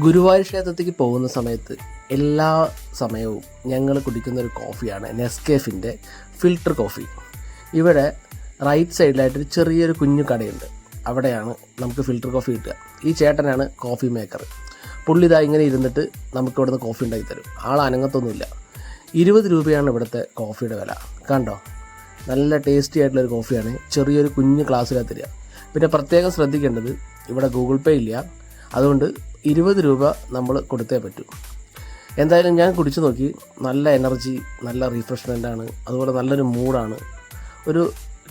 ഗുരുവായൂർ ക്ഷേത്രത്തിലേക്ക് പോകുന്ന സമയത്ത് എല്ലാ സമയവും ഞങ്ങൾ കുടിക്കുന്ന ഒരു കോഫിയാണ് നെസ്കേഫിൻ്റെ ഫിൽറ്റർ കോഫി. ഇവിടെ റൈറ്റ് സൈഡിലായിട്ടൊരു ചെറിയൊരു കുഞ്ഞു കടയുണ്ട്. അവിടെയാണ് നമുക്ക് ഫിൽറ്റർ കോഫി കിട്ടുക. ഈ ചേട്ടനാണ് കോഫി മേക്കർ. പുള്ളി ഇതാ ഇങ്ങനെ ഇരുന്നിട്ട് നമുക്ക് ഇവിടുന്ന് കോഫി ഉണ്ടാക്കി തരും. ആൾ അനങ്ങത്തൊന്നുമില്ല. 20 രൂപയാണ് ഇവിടുത്തെ കോഫിയുടെ വില. കണ്ടോ, നല്ല ടേസ്റ്റി ആയിട്ടുള്ളൊരു കോഫിയാണ്. ചെറിയൊരു കുഞ്ഞ് ഗ്ലാസ്സിലാണ് തരിക. പിന്നെ പ്രത്യേകം ശ്രദ്ധിക്കേണ്ടത്, ഇവിടെ ഗൂഗിൾ പേ ഇല്ല. അതുകൊണ്ട് 20 രൂപ നമ്മൾ കൊടുത്തേ പറ്റൂ. എന്തായാലും ഞാൻ കുടിച്ചു നോക്കി. നല്ല എനർജി, നല്ല റീഫ്രഷ്മെൻ്റാണ്. അതുപോലെ നല്ലൊരു മൂഡാണ്. ഒരു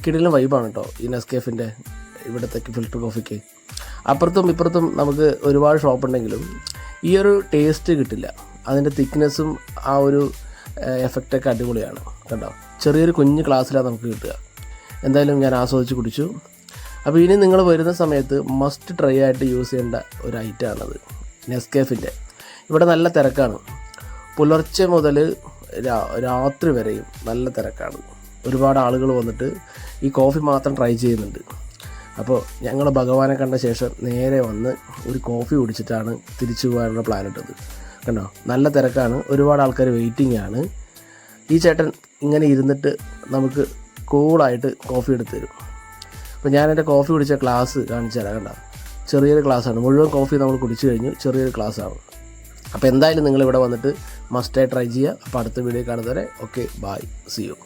കിടിലൻ വൈബാണ് കേട്ടോ ഈ നെസ്കേഫിൻ്റെ ഇവിടുത്തെ ഫിൽറ്റർ കോഫിക്ക്. അപ്പുറത്തും ഇപ്പുറത്തും നമുക്ക് ഒരുപാട് ഷോപ്പുണ്ടെങ്കിലും ഈ ഒരു ടേസ്റ്റ് കിട്ടില്ല. അതിൻ്റെ തിക്നെസ്സും ആ ഒരു എഫക്റ്റൊക്കെ അടിപൊളിയാണ്. കണ്ടോ, ചെറിയൊരു കുഞ്ഞ് ഗ്ലാസ്സിലാണ് നമുക്ക് കിട്ടുക. എന്തായാലും ഞാൻ ആസ്വദിച്ച് കുടിച്ചു. അപ്പോൾ ഇനി നിങ്ങൾ വരുന്ന സമയത്ത് മസ്റ്റ് ട്രൈ ആയിട്ട് യൂസ് ചെയ്യേണ്ട ഒരു ഐറ്റമാണത് നെസ്കേഫിൻ്റെ. ഇവിടെ നല്ല തിരക്കാണ്. പുലർച്ചെ മുതൽ രാത്രി വരെയും നല്ല തിരക്കാണ്. ഒരുപാട് ആളുകൾ വന്നിട്ട് ഈ കോഫി മാത്രം ട്രൈ ചെയ്യുന്നുണ്ട്. അപ്പോൾ ഞങ്ങൾ ഭഗവാനെ കണ്ട ശേഷം നേരെ വന്ന് ഒരു കോഫി കുടിച്ചിട്ടാണ് തിരിച്ചു പോകാനുള്ള പ്ലാൻ ഇട്ടത്. കണ്ടോ, നല്ല തിരക്കാണ്. ഒരുപാട് ആൾക്കാർ വെയിറ്റിംഗ് ആണ്. ഈ ചേട്ടൻ ഇങ്ങനെ ഇരുന്നിട്ട് നമുക്ക് കൂളായിട്ട് കോഫി എടുത്ത് തരും. അപ്പോൾ ഞാൻ എൻ്റെ കോഫി കുടിച്ച ഗ്ലാസ് കാണിച്ചു തരാം. കണ്ടോ, ചെറിയൊരു ഗ്ലാസ്സാണ്. മുഴുവൻ കോഫി നമ്മൾ കുടിച്ചു കഴിഞ്ഞു. ചെറിയൊരു ഗ്ലാസ്സാണ്. അപ്പോൾ എന്തായാലും നിങ്ങളിവിടെ വന്നിട്ട് മസ്റ്റായി ട്രൈ ചെയ്യുക. അപ്പോൾ അടുത്ത വീഡിയോ കാണുന്നവരെ ഓക്കെ, ബൈ, സി യു.